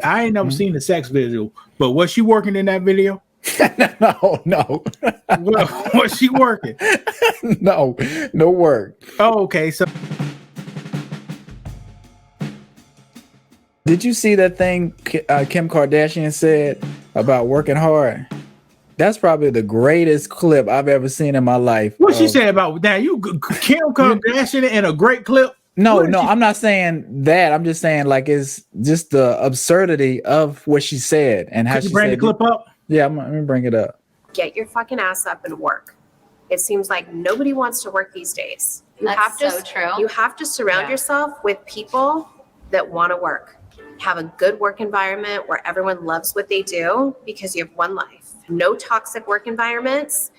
I ain't never seen the sex video, but was she working in that video? No. Was she working? No work. Oh, okay. So did you see that thing Kim Kardashian said about working hard? That's probably the greatest clip I've ever seen in my life. What she said about that? You Kim Kardashian in a great clip? No, I'm not saying that. I'm just saying like it's just the absurdity of what she said and how Could you she bring said the clip up? Yeah, let me bring it up. Get your fucking ass up and work. It seems like nobody wants to work these days. That's so true. You have to surround yourself with people that want to work. Have a good work environment where everyone loves what they do because you have one life. No toxic work environments,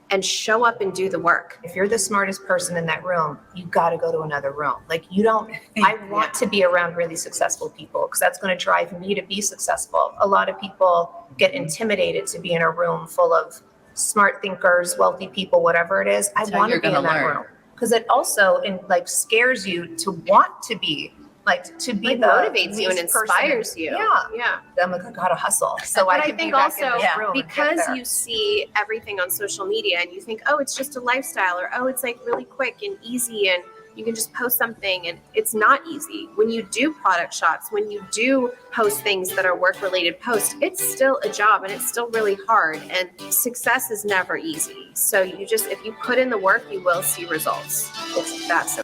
and show up and do the work. If you're the smartest person in that room, you got to go to another room. Like I want to be around really successful people because that's going to drive me to be successful. A lot of people get intimidated to be in a room full of smart thinkers, wealthy people, whatever it is. I want to be in that room because it also scares you to want to be motivates you and inspires you. Yeah. I'm like, I gotta hustle. So I think also because you see everything on social media and you think, oh, it's just a lifestyle, or oh, it's like really quick and easy and you can just post something, and it's not easy. When you do product shots, when you do post things that are work related posts, it's still a job and it's still really hard, and success is never easy. So if you put in the work, you will see results. It's that simple.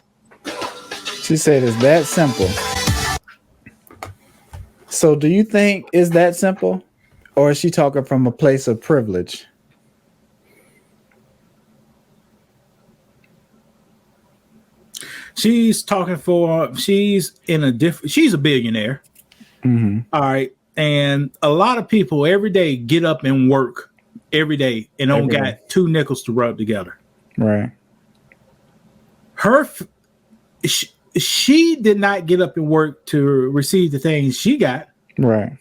She said it's that simple. So do you think it's that simple? Or is she talking from a place of privilege? She's a billionaire. Mm-hmm. All right. And a lot of people every day get up and work every day and don't got two nickels to rub together. Right. She did not get up and work to receive the things she got. Right.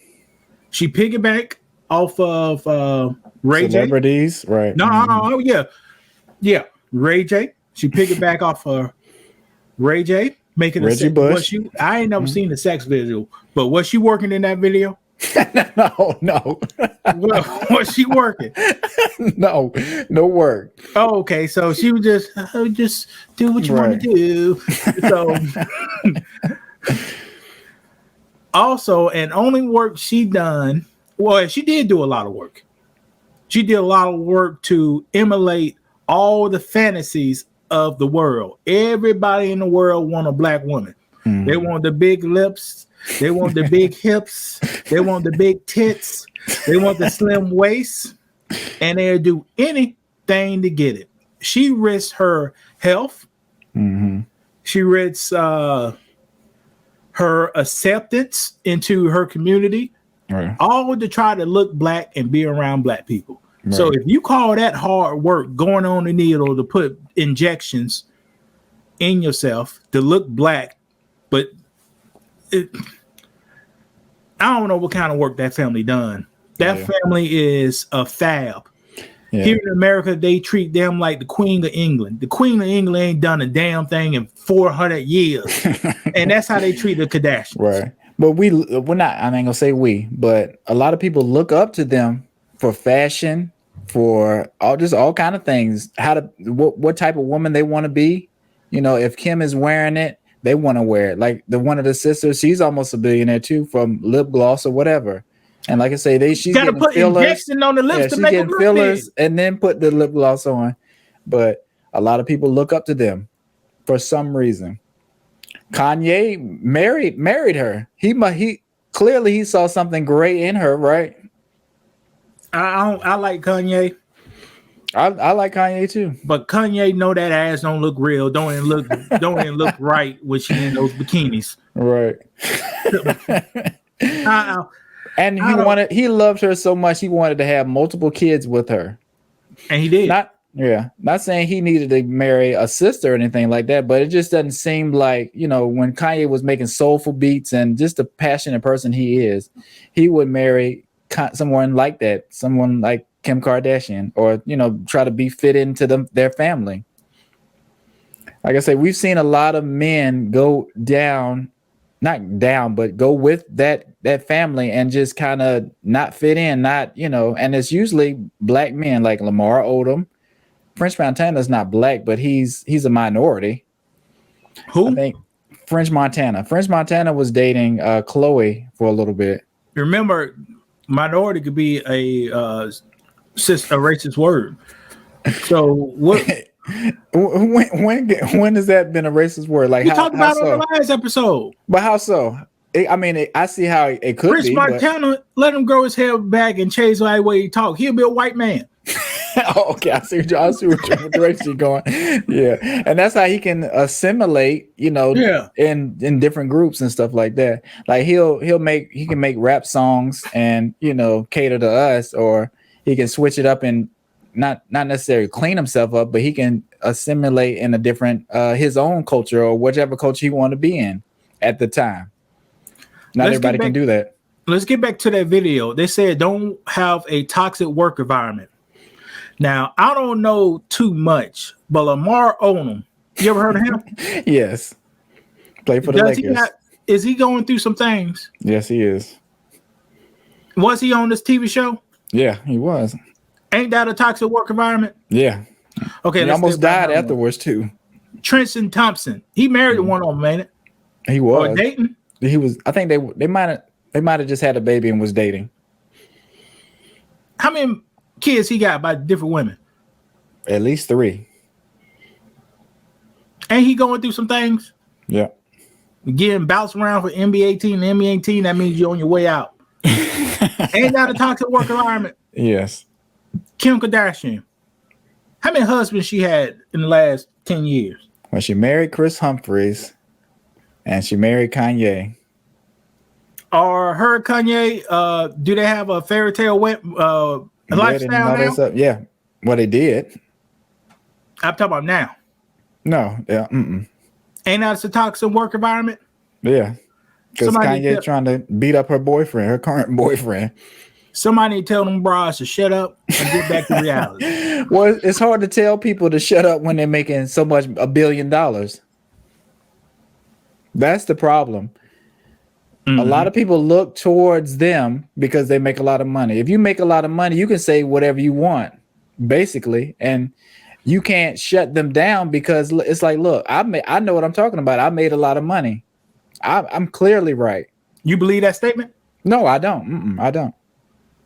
She piggybacked off of Ray Celebrities. J. Right. No, yeah. Ray J. She piggybacked off of Ray J. Making Reggie Bush. I ain't never seen the sex video, but was she working in that video? No. Was she working? No work. Oh, okay. So she was just do what you want to do. So also, and only work she done. Well, she did do a lot of work. She did a lot of work to emulate all the fantasies of the world. Everybody in the world want a black woman. Mm. They want the big lips. They want the big hips. They want the big tits. They want the slim waist. And they'll do anything to get it. She risks her health. Mm-hmm. She risks her acceptance into her community. Right. All to try to look black and be around black people. Right. So if you call that hard work, going on the needle to put injections in yourself to look black, but I don't know what kind of work that family done. That family is a fab. Yeah. Here in America, they treat them like the Queen of England. The Queen of England ain't done a damn thing in 400 years. And that's how they treat the Kardashians. Right. But we're not, I ain't gonna say we, but a lot of people look up to them for fashion, for all kind of things. What type of woman they want to be. You know, if Kim is wearing it, they want to wear it. Like one of the sisters, she's almost a billionaire too, from lip gloss or whatever. And like I say, she's gotta put injection on the lips to make it look fillers big. And then put the lip gloss on. But a lot of people look up to them for some reason. Kanye married her. He clearly saw something great in her, right? I like Kanye. I like Kanye too, but Kanye know that ass don't look real. Don't even look right when she in those bikinis. Right. And he loved her so much he wanted to have multiple kids with her, and he did. Not saying he needed to marry a sister or anything like that, but it just doesn't seem like, you know, when Kanye was making soulful beats and just the passionate person he is, he would marry someone like that, someone like Kim Kardashian, or, you know, try to be fit into their family. Like I say, we've seen a lot of men go down not down, but go with that family and just kind of not fit in, not, you know, and it's usually black men like Lamar Odom. French Montana's not black, but he's a minority. Who? I think French Montana. French Montana was dating Chloe for a little bit. Remember, minority could be a racist word. So what? When has that been a racist word? Like We how, talked how about it so? on the last episode. But how so? I see how it could Chris be. But... Montana, let him grow his hair back and change the way he talk. He'll be a white man. Oh, okay, I see what direction you're going. Yeah, and that's how he can assimilate, you know, in different groups and stuff like that. Like he can make rap songs and, you know, cater to us, or he can switch it up and not necessarily clean himself up, but he can assimilate in a different his own culture or whichever culture he want to be in at the time. Not everybody can do that. Let's get back to that video. They said don't have a toxic work environment. Now, I don't know too much, but Lamar Odom, you ever heard of him? Yes. Play for the Lakers. Is he going through some things? Yes, he is. Was he on this TV show? Yeah, he was. Ain't that a toxic work environment? Yeah. Okay. He almost died afterwards too. Trenton Thompson. He married one of them, ain't it? He was. Or dating? He was. I think they might have just had a baby and was dating. How many kids he got by different women? At least 3. Ain't he going through some things? Yeah. Getting bounced around for NBA team, NBA team, that means you're on your way out. Ain't that a toxic work environment? Yes. Kim Kardashian. How many husbands she had in the last 10 years? Well, she married Chris Humphries and she married Kanye. Or her Kanye, do they have a fairy tale lifestyle now? Yeah. Well, they did. I'm talking about now. No. Yeah. Mm-mm. Ain't that a toxic work environment? Yeah. Because Kanye trying to beat up her boyfriend, her current boyfriend. Somebody tell them bras to shut up and get back to reality. Well, it's hard to tell people to shut up when they're making so much, $1 billion. That's the problem. Mm-hmm. A lot of people look towards them because they make a lot of money. If you make a lot of money, you can say whatever you want, basically, and you can't shut them down because it's like, look, I know what I'm talking about. I made a lot of money. I'm clearly right. You believe that statement? No, I don't. I don't.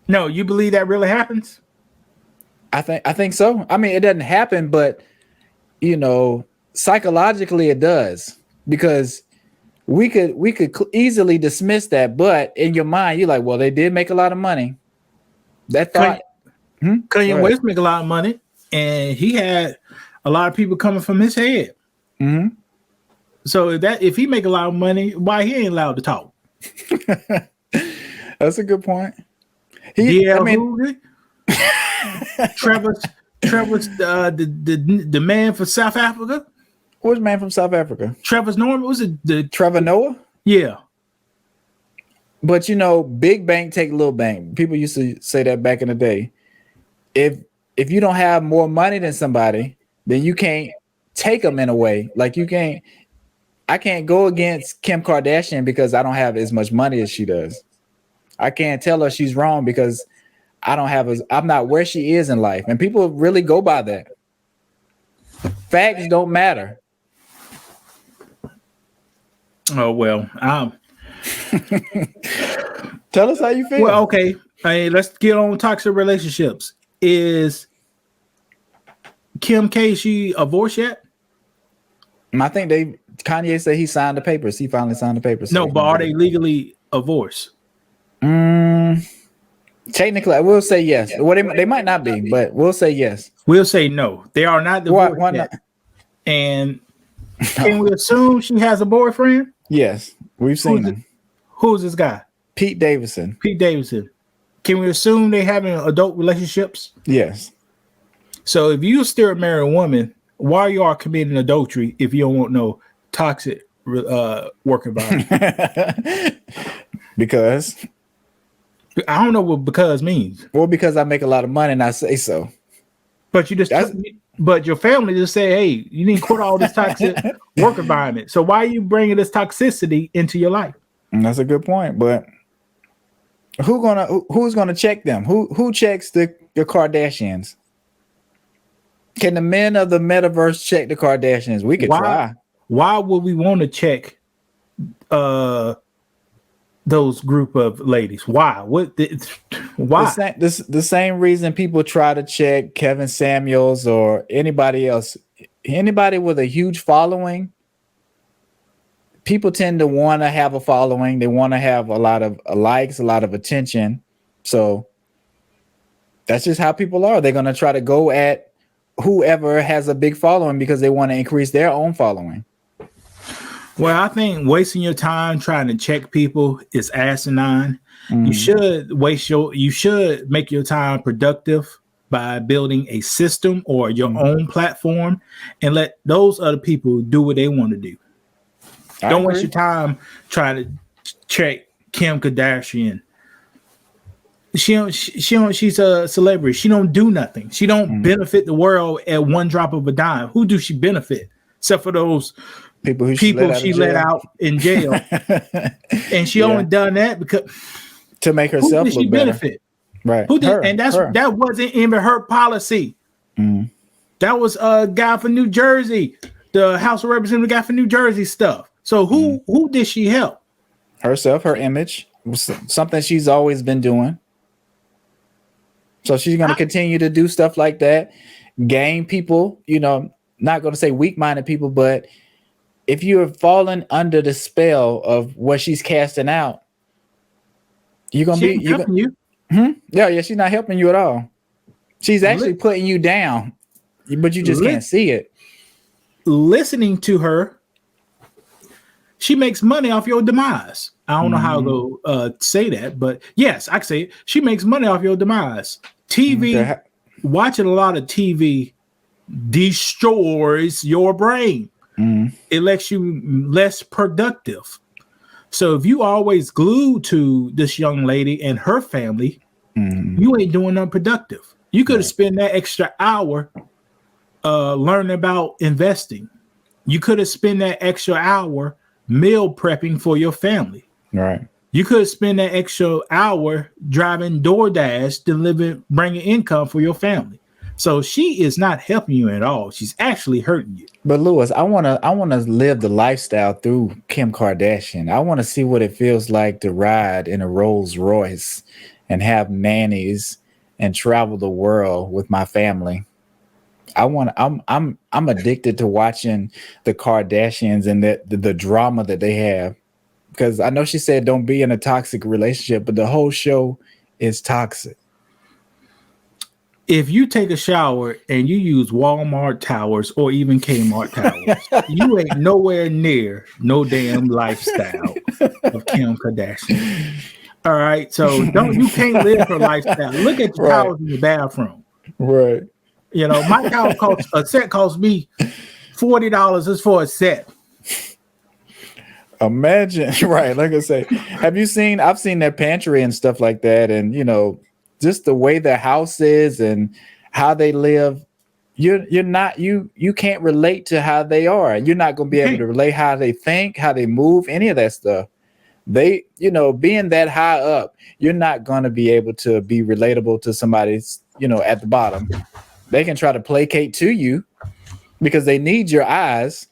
No, you believe that really happens? I think so. I mean, it doesn't happen, but you know, psychologically it does, because we could easily dismiss that, but in your mind, you're like, well, they did make a lot of money. That thought. Kanye West make a lot of money, and he had a lot of people coming from his head. Mm-hmm. So if he make a lot of money, why he ain't allowed to talk? That's a good point. Trevor's the man from South Africa. Which man from South Africa? Trevor's Norman. Was it the Trevor Noah? Yeah. But you know, big bank take little bank. People used to say that back in the day. If you don't have more money than somebody, then you can't take them in a way. Like I can't go against Kim Kardashian because I don't have as much money as she does. I can't tell her she's wrong because I'm not where she is in life. And people really go by that. Facts don't matter. Oh, well. Tell us how you feel. Well, okay. Let's get on toxic relationships. Is Kim K, she divorced yet? I think Kanye said he signed the papers. He finally signed the papers. No, but are they legally divorced? Technically, I will say yes. Well, they might not be, but we'll say yes. We'll say no. They are not divorced why yet. not? And can we assume she has a boyfriend? Yes, we've seen him. Who's this guy? Pete Davidson. Pete Davidson. Can we assume they having adult relationships? Yes. So if you still marry a woman, why you are committing adultery if you don't want no toxic work environment? Because I don't know what because means. Well, because I make a lot of money and I say so. But you just but your family just say, "Hey, you need to quit all this toxic work environment." So why are you bringing this toxicity into your life? And that's a good point. But who's gonna check them? Who checks the Kardashians? Can the men of the metaverse check the Kardashians? We could try. Why would we want to check those group of ladies? Why? Why? The same reason people try to check Kevin Samuels or anybody else. Anybody with a huge following, people tend to want to have a following. They want to have a lot of likes, a lot of attention. So that's just how people are. They're going to try to go at whoever has a big following because they want to increase their own following. Well, I think wasting your time trying to check people is asinine. You should make your time productive by building a system or your own platform and let those other people do what they want to do. Don't waste your time trying to check Kim Kardashian. She's a celebrity. She don't do nothing. She don't benefit the world at one drop of a dime. Who do she benefit? Except for those people she let out in jail. And she only done that because to make herself look better. Benefit? Right. Who did, and that wasn't even her policy. That was a guy from New Jersey, the House of Representatives guy from New Jersey stuff. So who did she help? Herself, her image, something she's always been doing. So she's going to continue to do stuff like that, gain people, not going to say weak-minded people, but if you're falling under the spell of what she's casting out, you're going to be helping you. Yeah, she's not helping you at all. She's actually putting you down, but you just can't see it. Listening to her, she makes money off your demise. I don't know how to say that, but yes, I can say it. She makes money off your demise. TV, watching a lot of TV destroys your brain. It makes you less productive. So if you always glued to this young lady and her family, you ain't doing nothing productive. You could have spent that extra hour learning about investing. You could have spent that extra hour meal prepping for your family. Right. You could spend that extra hour driving DoorDash, bringing income for your family. So she is not helping you at all. She's actually hurting you. But Lewis, I wanna live the lifestyle through Kim Kardashian. I want to see what it feels like to ride in a Rolls Royce and have nannies and travel the world with my family. I'm addicted to watching the Kardashians and the drama that they have. Because I know she said don't be in a toxic relationship, but the whole show is toxic. If you take a shower and you use Walmart towers or even Kmart towers, you ain't nowhere near no damn lifestyle of Kim Kardashian. All right, so you can't live her lifestyle. Look at the towels in the bathroom. Right. My towel costs me $40 just for a set. Imagine, right? Like I say, I've seen their pantry and stuff like that, and just the way their house is and how they live. You can't relate to how they are. You're not going to be able to relate how they think, how they move, any of that stuff. They, being that high up, you're not going to be able to be relatable to somebody's, at the bottom. They can try to placate to you because they need your eyes,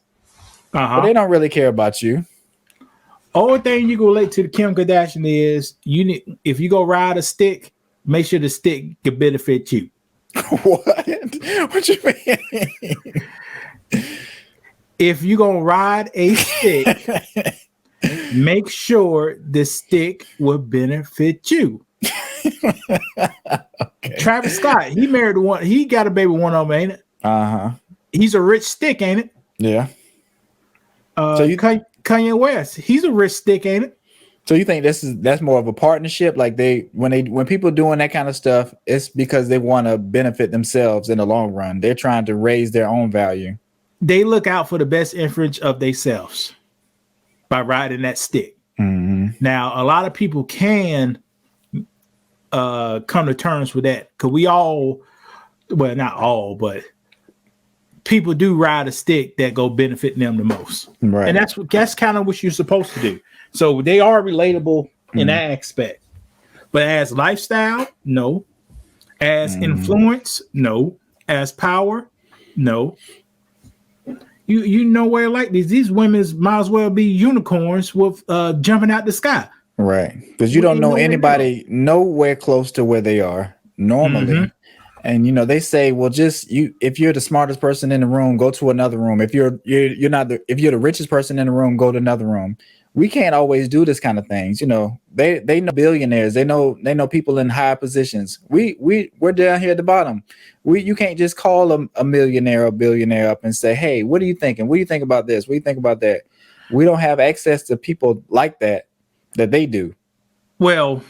but they don't really care about you. Only thing you can relate to the Kim Kardashian is if you go ride a stick, make sure the stick can benefit you. What? What you mean? If you gonna ride a stick, make sure the stick will benefit you. Okay. Travis Scott, he married one. He got a baby one of them, ain't it? He's a rich stick, ain't it? Yeah. So Kanye West, he's a rich stick, ain't it? So you think that's more of a partnership? Like when people doing that kind of stuff, it's because they want to benefit themselves in the long run. They're trying to raise their own value. They look out for the best interest of themselves by riding that stick. Now, a lot of people can come to terms with that because we all, well, not all, but people do ride a stick that go benefit them the most. Right. And that's kind of what you're supposed to do. So they are relatable in that aspect. But as lifestyle, no. As influence, no. As power, no. You know where like these women might as well be unicorns with jumping out the sky. Right. Because you don't know anybody nowhere close to where they are normally. And they say, well, just if you're the smartest person in the room, go to another room. If you're not if you're the richest person in the room, go to another room. We can't always do this kind of things. They know billionaires. They know people in high positions. We're down here at the bottom. You can't just call a millionaire or billionaire up and say, hey, what are you thinking? What do you think about this? What do you think about that? We don't have access to people like that they do. Well,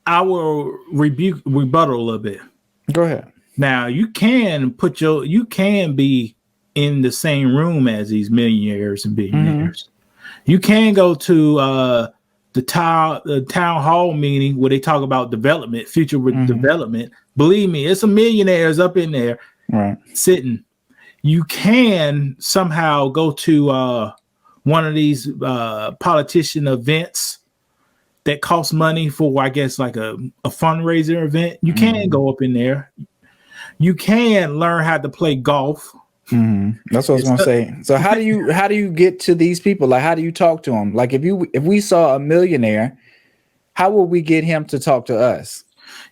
I will rebuttal a little bit. Go ahead. Now you can be in the same room as these millionaires and billionaires. You can go to the town hall meeting where they talk about development, future with development. Believe me, it's some millionaires up in there sitting. You can somehow go to one of these politician events that cost money for, I guess, like a fundraiser event. You can go up in there. You can learn how to play golf. That's what I was gonna say. So how do you get to these people? Like, how do you talk to them? Like, if we saw a millionaire, how will we get him to talk to us?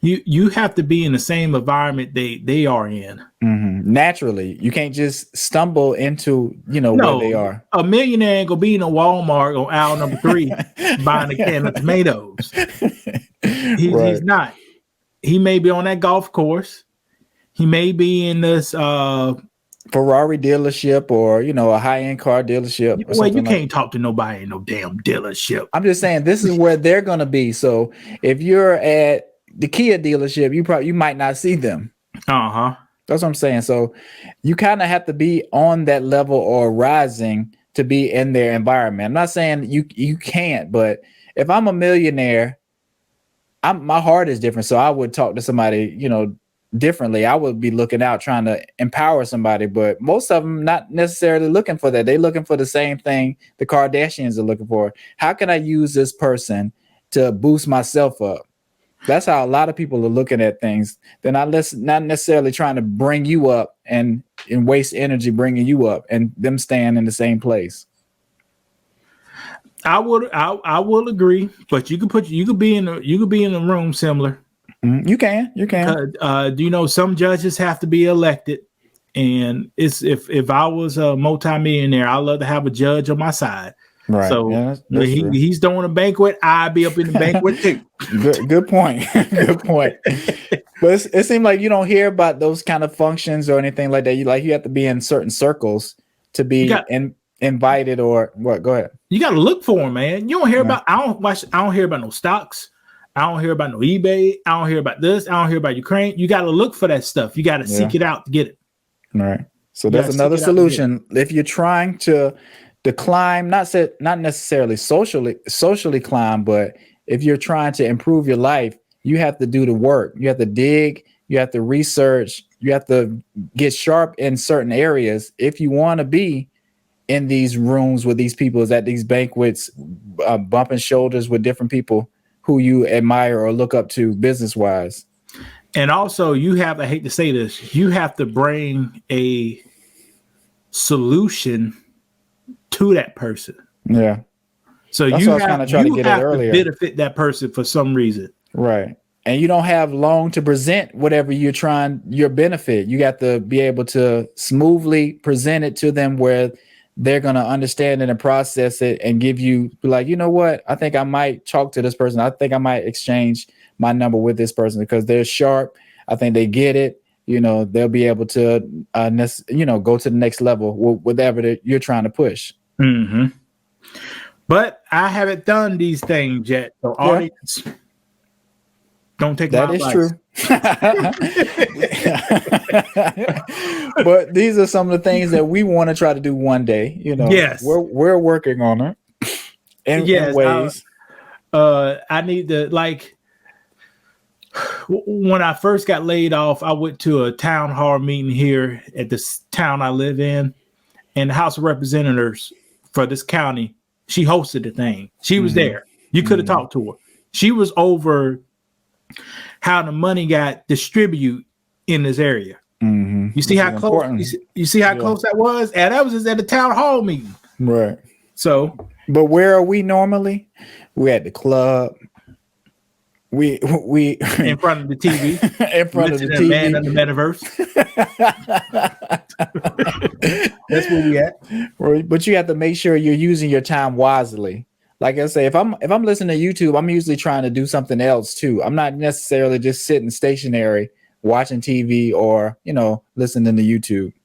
You have to be in the same environment they are in. Naturally, you can't just stumble into where they are. A millionaire ain't gonna be in a Walmart on aisle number 3 buying a can of tomatoes. He's not. He may be on that golf course. He may be in this Ferrari dealership or a high-end car dealership. Well, you can't talk to nobody in no damn dealership. I'm just saying this is where they're gonna be. So if you're at the Kia dealership, you might not see them. That's what I'm saying. So you kind of have to be on that level or rising to be in their environment. I'm not saying you can't, but if I'm a millionaire, my heart is different. So I would talk to somebody, differently. I would be looking out, trying to empower somebody, but most of them not necessarily looking for that. They're looking for the same thing the Kardashians are looking for. How can I use this person to boost myself up? That's how a lot of people are looking at things. They're not necessarily trying to bring you up and waste energy bringing you up and them staying in the same place. I will agree, but you could be in a room similar. You can. Do you know some judges have to be elected? And it's if I was a multimillionaire, I'd love to have a judge on my side. Right. So that's he's throwing a banquet, I'd be up in the banquet too. Good point. Good point. But it seems like you don't hear about those kind of functions or anything like that. You have to be in certain circles to be invited or what? Go ahead. You got to look for them, man. You don't hear about. I don't hear about no stocks. I don't hear about no eBay. I don't hear about this. I don't hear about Ukraine. You got to look for that stuff. You got to seek it out to get it. All right. So that's another solution. If you're trying to climb, not necessarily socially climb, but if you're trying to improve your life, you have to do the work. You have to dig. You have to research. You have to get sharp in certain areas if you want to be in these rooms with these people, at these banquets, bumping shoulders with different people who you admire or look up to business wise. And also I hate to say this, you have to bring a solution to that person. Yeah. So that's you what I was trying to get at earlier. Benefit that person for some reason. Right. And you don't have long to present whatever your benefit. You got to be able to smoothly present it to them where they're going to understand it and process it and be like, you know what? I think I might talk to this person. I think I might exchange my number with this person because they're sharp. I think they get it. They'll be able to, go to the next level with whatever you're trying to push. Mm-hmm. But I haven't done these things yet. So audience, don't take my advice. That is true. But these are some of the things that we want to try to do one day. Yes, we're working on it in ways. I need to when I first got laid off, I went to a town hall meeting here at this town I live in, and the House of Representatives for this county, she hosted the thing. She was there. You could have talked to her. She was over how the money got distributed in this area. You see how close? You see how close that was? And that was just at the town hall meeting. Right. So, but where are we normally? We're at the club. We in front of the TV. In front of the TV. Man in the metaverse. That's where we at. Right. But you have to make sure you're using your time wisely. Like I say, if I'm listening to YouTube, I'm usually trying to do something else too. I'm not necessarily just sitting stationary watching TV or listening to YouTube.